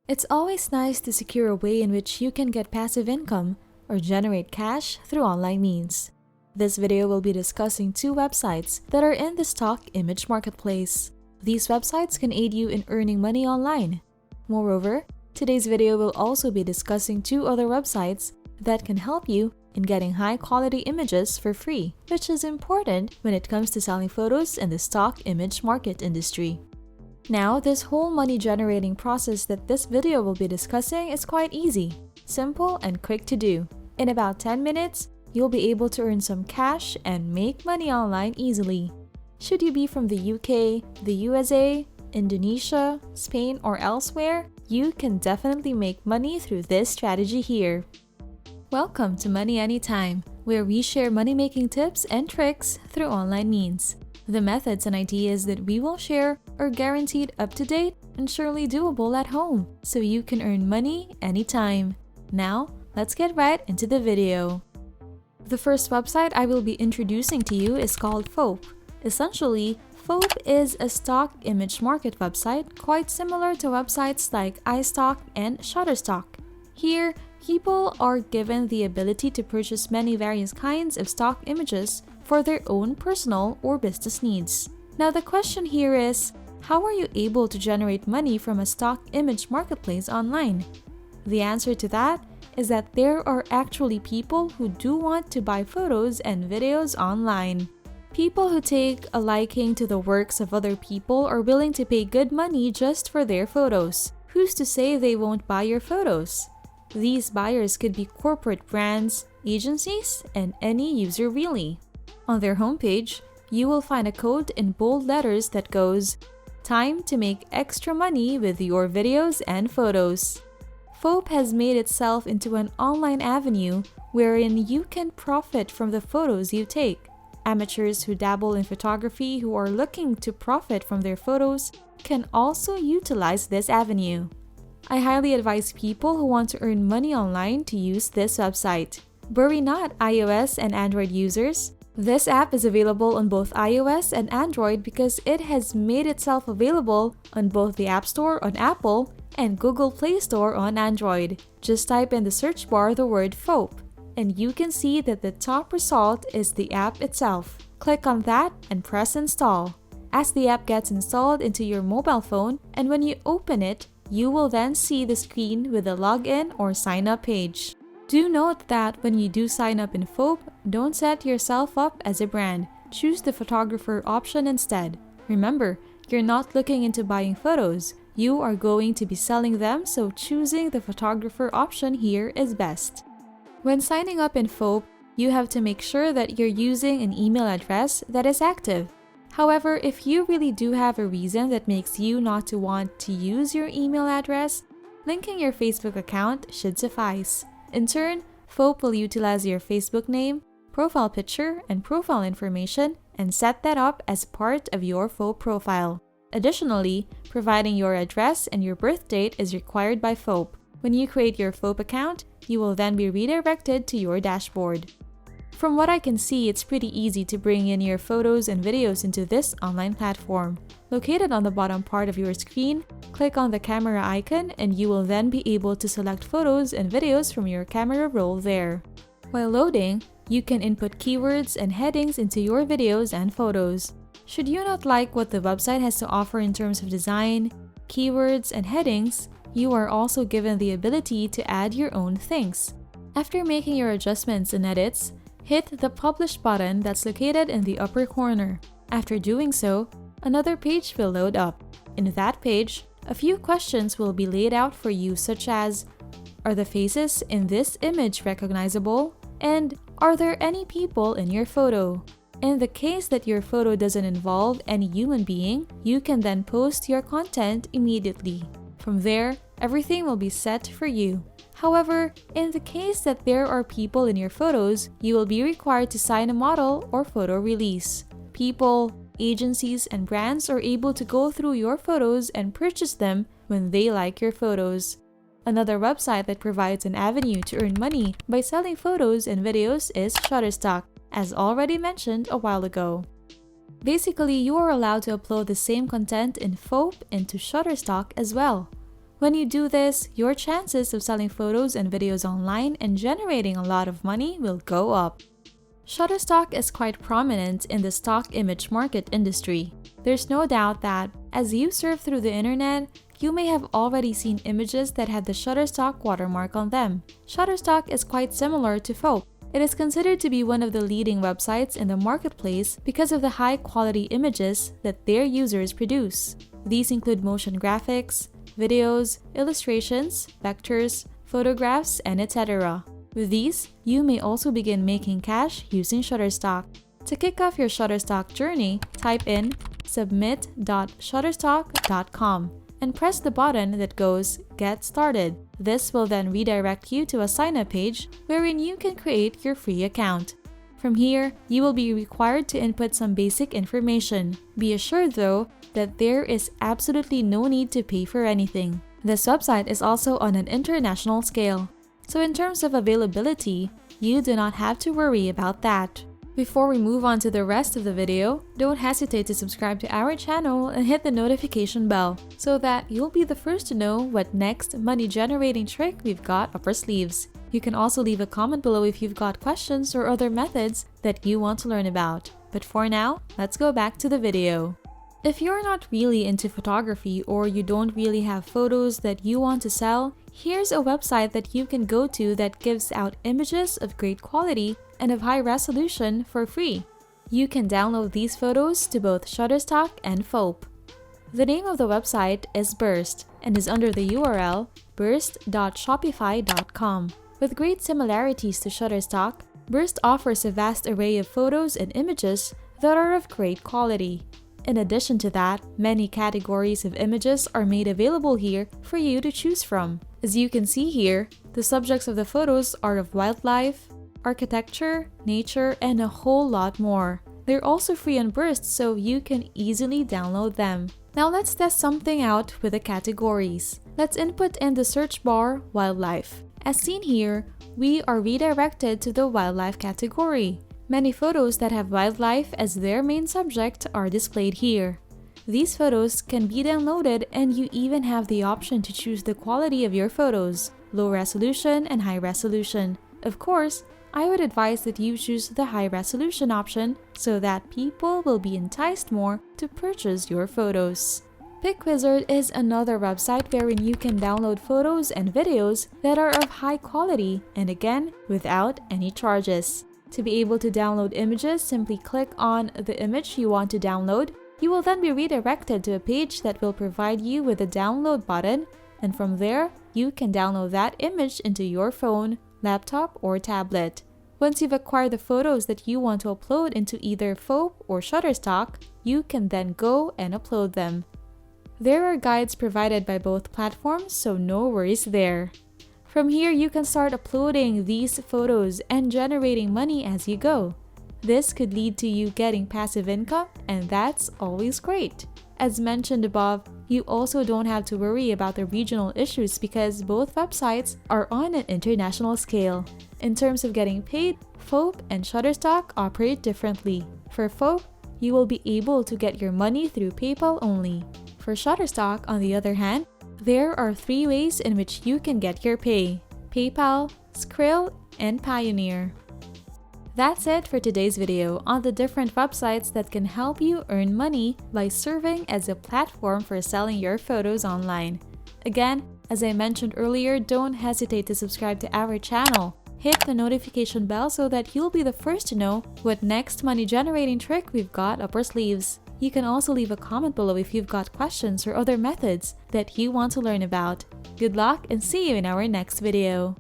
It's always nice to secure a way in which you can get passive income or generate cash through online means. This video will be discussing two websites that are in the stock image marketplace. These websites can aid you in earning money online. Moreover, today's video will also be discussing two other websites that can help you in getting high-quality images for free, which is important when it comes to selling photos in the stock image market industry. Now, this whole money-generating process that this video will be discussing is quite easy, simple, and quick to do. In about 10 minutes, you'll be able to earn some cash and make money online easily. Should you be from the UK, the USA, Indonesia, Spain, or elsewhere, you can definitely make money through this strategy here. Welcome to Money Anytime, where we share money-making tips and tricks through online means. The methods and ideas that we will share are guaranteed up-to-date and surely doable at home, so you can earn money anytime. Now, let's get right into the video. The first website I will be introducing to you is called Foap. Essentially, Foap is a stock image market website quite similar to websites like iStock and Shutterstock. Here, people are given the ability to purchase many various kinds of stock images for their own personal or business needs. Now the question here is, how are you able to generate money from a stock image marketplace online? The answer to that is that there are actually people who do want to buy photos and videos online. People who take a liking to the works of other people are willing to pay good money just for their photos. Who's to say they won't buy your photos? These buyers could be corporate brands, agencies, and any user really. On their homepage, you will find a code in bold letters that goes, "Time to make extra money with your videos and photos." Foap has made itself into an online avenue wherein you can profit from the photos you take. Amateurs who dabble in photography who are looking to profit from their photos can also utilize this avenue. I highly advise people who want to earn money online to use this website. Worry not, iOS and Android users. This app is available on both iOS and Android because it has made itself available on both the App Store on Apple and Google Play Store on Android. Just type in the search bar the word Foap, and you can see that the top result is the app itself. Click on that and press install. As the app gets installed into your mobile phone, and when you open it, you will then see the screen with the login or sign up page. Do note that when you do sign up in Foap, don't set yourself up as a brand. Choose the photographer option instead. Remember, you're not looking into buying photos. You are going to be selling them, so choosing the photographer option here is best. When signing up in Foap, you have to make sure that you're using an email address that is active. However, if you really do have a reason that makes you not to want to use your email address, linking your Facebook account should suffice. In turn, Foap will utilize your Facebook name, profile picture, and profile information and set that up as part of your Foap profile. Additionally, providing your address and your birth date is required by Foap. When you create your Foap account, you will then be redirected to your dashboard. From what I can see, it's pretty easy to bring in your photos and videos into this online platform. Located on the bottom part of your screen, click on the camera icon and you will then be able to select photos and videos from your camera roll there. While loading, you can input keywords and headings into your videos and photos. Should you not like what the website has to offer in terms of design, keywords, and headings, you are also given the ability to add your own things. After making your adjustments and edits, hit the Publish button that's located in the upper corner. After doing so, another page will load up. In that page, a few questions will be laid out for you, such as, are the faces in this image recognizable? And are there any people in your photo? In the case that your photo doesn't involve any human being, you can then post your content immediately. From there, everything will be set for you. However, in the case that there are people in your photos, you will be required to sign a model or photo release. People, agencies, and brands are able to go through your photos and purchase them when they like your photos. Another website that provides an avenue to earn money by selling photos and videos is Shutterstock, as already mentioned a while ago. Basically, you are allowed to upload the same content in Foap into Shutterstock as well. When you do this, your chances of selling photos and videos online and generating a lot of money will go up. Shutterstock is quite prominent in the stock image market industry. There's no doubt that, as you surf through the internet, you may have already seen images that have the Shutterstock watermark on them. Shutterstock is quite similar to Fope. It is considered to be one of the leading websites in the marketplace because of the high-quality images that their users produce. These include motion graphics, videos, illustrations, vectors, photographs, and etc. With these, you may also begin making cash using Shutterstock. To kick off your Shutterstock journey, type in submit.shutterstock.com and press the button that goes Get Started. This will then redirect you to a sign-up page wherein you can create your free account. From here, you will be required to input some basic information. Be assured though that there is absolutely no need to pay for anything. This website is also on an international scale, so in terms of availability, you do not have to worry about that. Before we move on to the rest of the video, don't hesitate to subscribe to our channel and hit the notification bell so that you'll be the first to know what next money-generating trick we've got up our sleeves. You can also leave a comment below if you've got questions or other methods that you want to learn about. But for now, let's go back to the video. If you're not really into photography or you don't really have photos that you want to sell, here's a website that you can go to that gives out images of great quality and of high resolution for free. You can download these photos to both Shutterstock and Fope. The name of the website is Burst and is under the URL burst.shopify.com. With great similarities to Shutterstock, Burst offers a vast array of photos and images that are of great quality. In addition to that, many categories of images are made available here for you to choose from. As you can see here, the subjects of the photos are of wildlife, architecture, nature, and a whole lot more. They're also free on Burst, so you can easily download them. Now let's test something out with the categories. Let's input in the search bar wildlife. As seen here, we are redirected to the wildlife category. Many photos that have wildlife as their main subject are displayed here. These photos can be downloaded and you even have the option to choose the quality of your photos, low resolution and high resolution. Of course, I would advise that you choose the high resolution option so that people will be enticed more to purchase your photos. PicWizard is another website wherein you can download photos and videos that are of high quality and again, without any charges. To be able to download images, simply click on the image you want to download. You will then be redirected to a page that will provide you with a download button, and from there, you can download that image into your phone, laptop, or tablet. Once you've acquired the photos that you want to upload into either Fope or Shutterstock, you can then go and upload them. There are guides provided by both platforms, so no worries there. From here, you can start uploading these photos and generating money as you go. This could lead to you getting passive income, and that's always great. As mentioned above, you also don't have to worry about the regional issues because both websites are on an international scale. In terms of getting paid, Fope and Shutterstock operate differently. For Fope, you will be able to get your money through PayPal only. For Shutterstock, on the other hand, there are 3 ways in which you can get your pay: PayPal, Skrill, and Pioneer. That's it for today's video on the different websites that can help you earn money by serving as a platform for selling your photos online. Again, as I mentioned earlier, don't hesitate to subscribe to our channel. Hit the notification bell so that you'll be the first to know what next money-generating trick we've got up our sleeves. You can also leave a comment below if you've got questions or other methods that you want to learn about. Good luck and see you in our next video.